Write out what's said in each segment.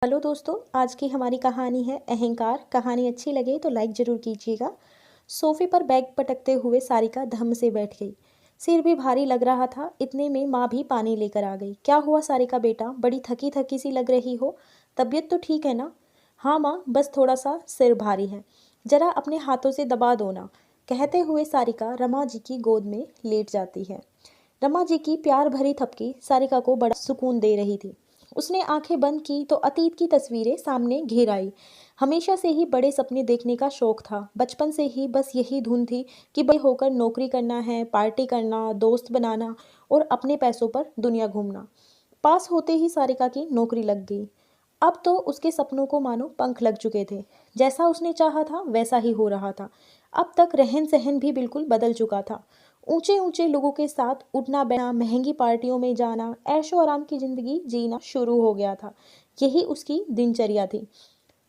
Hello दोस्तों, आज की हमारी कहानी है अहंकार। कहानी अच्छी लगे तो लाइक ज़रूर कीजिएगा। सोफे पर बैग पटकते हुए सारिका धम से बैठ गई। सिर भी भारी लग रहा था। इतने में माँ भी पानी लेकर आ गई। क्या हुआ सारिका बेटा, बड़ी थकी थकी सी लग रही हो। तबीयत तो ठीक है ना? हाँ माँ, बस थोड़ा सा सिर भारी है, जरा अपने हाथों से दबा दो ना। कहते हुए सारिका रमा जी की गोद में लेट जाती है। रमा जी की प्यार भरी थपकी सारिका को बड़ा सुकून दे रही थी। उसने आंखें बंद की तो अतीत की तस्वीरें सामने घेर आई। हमेशा से ही बड़े सपने देखने का शौक था। बचपन से ही बस यही धुन थी कि बड़े होकर नौकरी करना है, पार्टी करना, दोस्त बनाना और अपने पैसों पर दुनिया घूमना। पास होते ही सारिका की नौकरी लग गई। अब तो उसके सपनों को मानो पंख लग चुके थे। जैसा उसने चाहा था वैसा ही हो रहा था। अब तक रहन सहन भी बिल्कुल बदल चुका था। ऊंचे ऊंचे लोगों के साथ उठना बैठना, महंगी पार्टियों में जाना, ऐशो आराम की जिंदगी जीना शुरू हो गया था। यही उसकी दिनचर्या थी।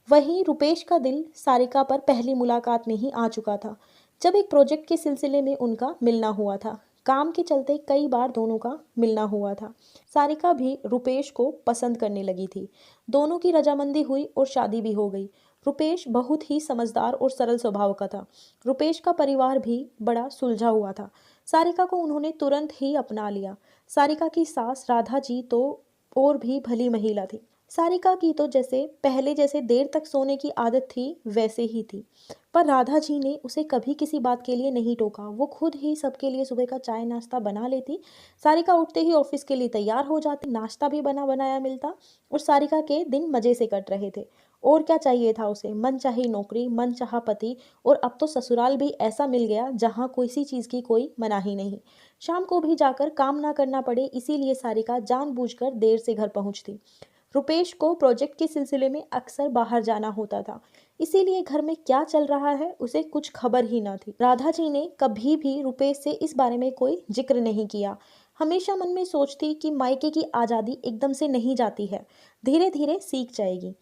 वहीं रुपेश का दिल सारिका पर पहली मुलाकात में ही आ चुका था, जब एक प्रोजेक्ट के सिलसिले में उनका मिलना हुआ था। काम के चलते कई बार दोनों का मिलना हुआ था। सारिका भी रुपेश को पसंद करने लगी थी। दोनों की रजामंदी हुई और शादी भी हो गई। रुपेश बहुत ही समझदार और सरल स्वभाव का था। रुपेश का परिवार भी बड़ा सुलझा हुआ था। सारिका को उन्होंने तुरंत ही अपना लिया। सारिका की सास राधा जी तो और भी भली महिला थी। सारिका की तो जैसे पहले जैसे देर तक सोने की आदत थी वैसे ही थी। पर राधा जी ने उसे कभी किसी बात के लिए नहीं टोका। वो खुद ही सबके लिए सुबह का चाय नाश्ता बना लेती। सारिका उठते ही ऑफिस के लिए तैयार हो जाती। नाश्ता भी बना बनाया मिलता और सारिका के दिन मजे से कट रहे थे। और क्या चाहिए था उसे? मन चाही नौकरी, मन चाहा पति, और अब तो ससुराल भी ऐसा मिल गया जहाँ किसी चीज़ की कोई मनाही नहीं। शाम को भी जाकर काम ना करना पड़े, इसीलिए सारिका जानबूझकर देर से घर पहुंचती। रुपेश को प्रोजेक्ट के सिलसिले में अक्सर बाहर जाना होता था, इसीलिए घर में क्या चल रहा है उसे कुछ खबर ही ना थी। राधा जी ने कभी भी रुपेश से इस बारे में कोई जिक्र नहीं किया। हमेशा मन में सोचती कि मायके की आज़ादी एकदम से नहीं जाती है, धीरे धीरे सीख जाएगी।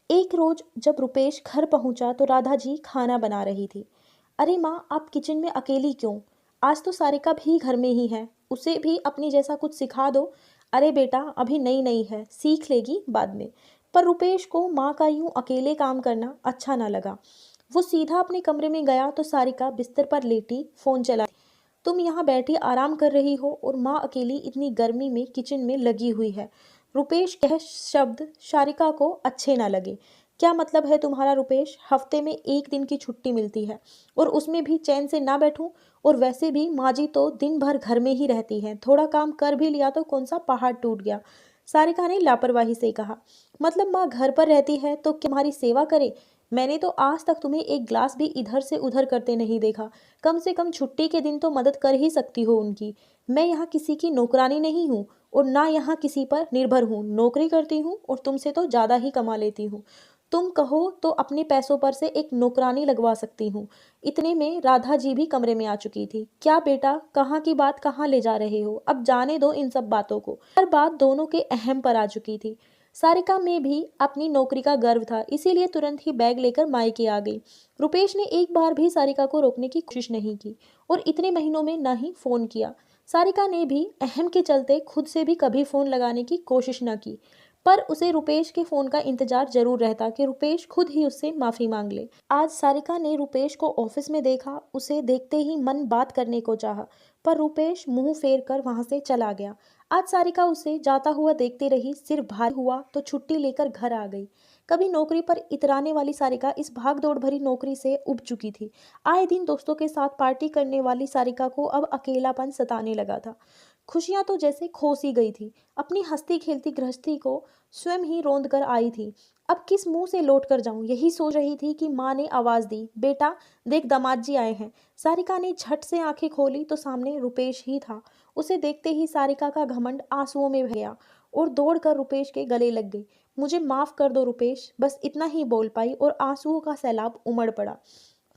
एक रोज जब रुपेश घर पहुंचा तो राधा जी खाना बना रही थी। अरे माँ, आप किचन में अकेली क्यों? आज तो सारिका भी घर में ही है, उसे भी अपनी जैसा कुछ सिखा दो। अरे बेटा, अभी नई नई है, सीख लेगी बाद में। पर रुपेश को माँ का यूं अकेले काम करना अच्छा ना लगा। वो सीधा अपने कमरे में गया तो सारिका बिस्तर पर लेटी फोन चला। तुम यहाँ बैठी आराम कर रही हो और माँ अकेली इतनी गर्मी में किचन में लगी हुई है। रुपेश कह शब्द सारिका को अच्छे ना लगे। क्या मतलब है तुम्हारा रुपेश? हफ्ते में एक दिन की छुट्टी मिलती है और उसमें भी चैन से ना बैठूं? और वैसे भी माँ जी तो दिन भर घर में ही रहती हैं, थोड़ा काम कर भी लिया तो कौन सा पहाड़ टूट गया। सारिका ने लापरवाही से कहा। मतलब माँ घर पर रहती है तो क्या हमारी सेवा करे? मैंने तो आज तक तुम्हें एक ग्लास भी इधर से उधर करते नहीं देखा। कम से कम छुट्टी के दिन तो मदद कर ही सकती हो उनकी। मैं यहाँ किसी की नौकरानी नहीं हूँ और ना यहाँ किसी पर निर्भर हूँ। नौकरी करती हूँ और तुमसे तो ज़्यादा ही कमा लेती हूँ। तुम कहो तो अपने पैसों पर से एक नौकरानी लगवा सकती हूँ। इतने में राधा जी भी कमरे में आ चुकी थी। क्या बेटा, कहाँ की बात कहाँ ले जा रहे हो? अब जाने दो इन सब बातों को। हर बात दोनों के अहम पर आ चुकी थी। सारिका में भी अपनी नौकरी का गर्व था, इसीलिए तुरंत ही बैग लेकर मायके आ गई। रुपेश ने एक बार भी सारिका को रोकने की कोशिश नहीं की और इतने महीनों में न ही फोन किया। सारिका ने भी अहम के चलते खुद से भी कभी फोन लगाने की कोशिश न की। पर उसे रुपेश के फोन का इंतजार जरूर रहता कि रुपेश खुद ही उससे माफी मांग ले। आज सारिका ने रुपेश को ऑफिस में देखा। उसे देखते ही मन बात करने को चाहा, पर रुपेश मुंह फेर कर वहां से चला गया। आज सारिका उसे जाता हुआ देखती रही। सिर भारी हुआ तो छुट्टी लेकर घर आ गई। कभी नौकरी पर इतराने वाली सारिका इस भाग दौड़ भरी नौकरी से उब चुकी थी। आए दिन दोस्तों के साथ पार्टी करने वाली सारिका को अब अकेलापन सताने लगा था। खुशियां तो जैसे खो सी गई थी। अपनी हंसती खेलती गृहस्थी को स्वयं ही रौंद कर आई थी। अब किस मुंह से लौट कर जाऊं, यही सोच रही थी कि माँ ने आवाज दी, बेटा देख दामाद जी आए हैं। सारिका ने झट से आंखें खोली तो सामने रुपेश ही था। उसे देखते ही सारिका का घमंड आंसुओं में बह गया और दौड़कर रुपेश के गले लग गई। मुझे माफ कर दो रुपेश, बस इतना ही बोल पाई और आंसुओं का सैलाब उमड़ पड़ा।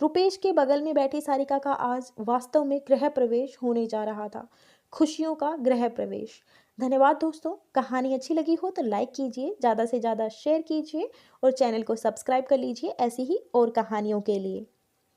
रुपेश के बगल में बैठी सारिका का आज वास्तव में गृह प्रवेश होने जा रहा था। खुशियों का गृह प्रवेश। धन्यवाद दोस्तों। कहानी अच्छी लगी हो तो लाइक कीजिए, ज़्यादा से ज़्यादा शेयर कीजिए और चैनल को सब्सक्राइब कर लीजिए ऐसी ही और कहानियों के लिए।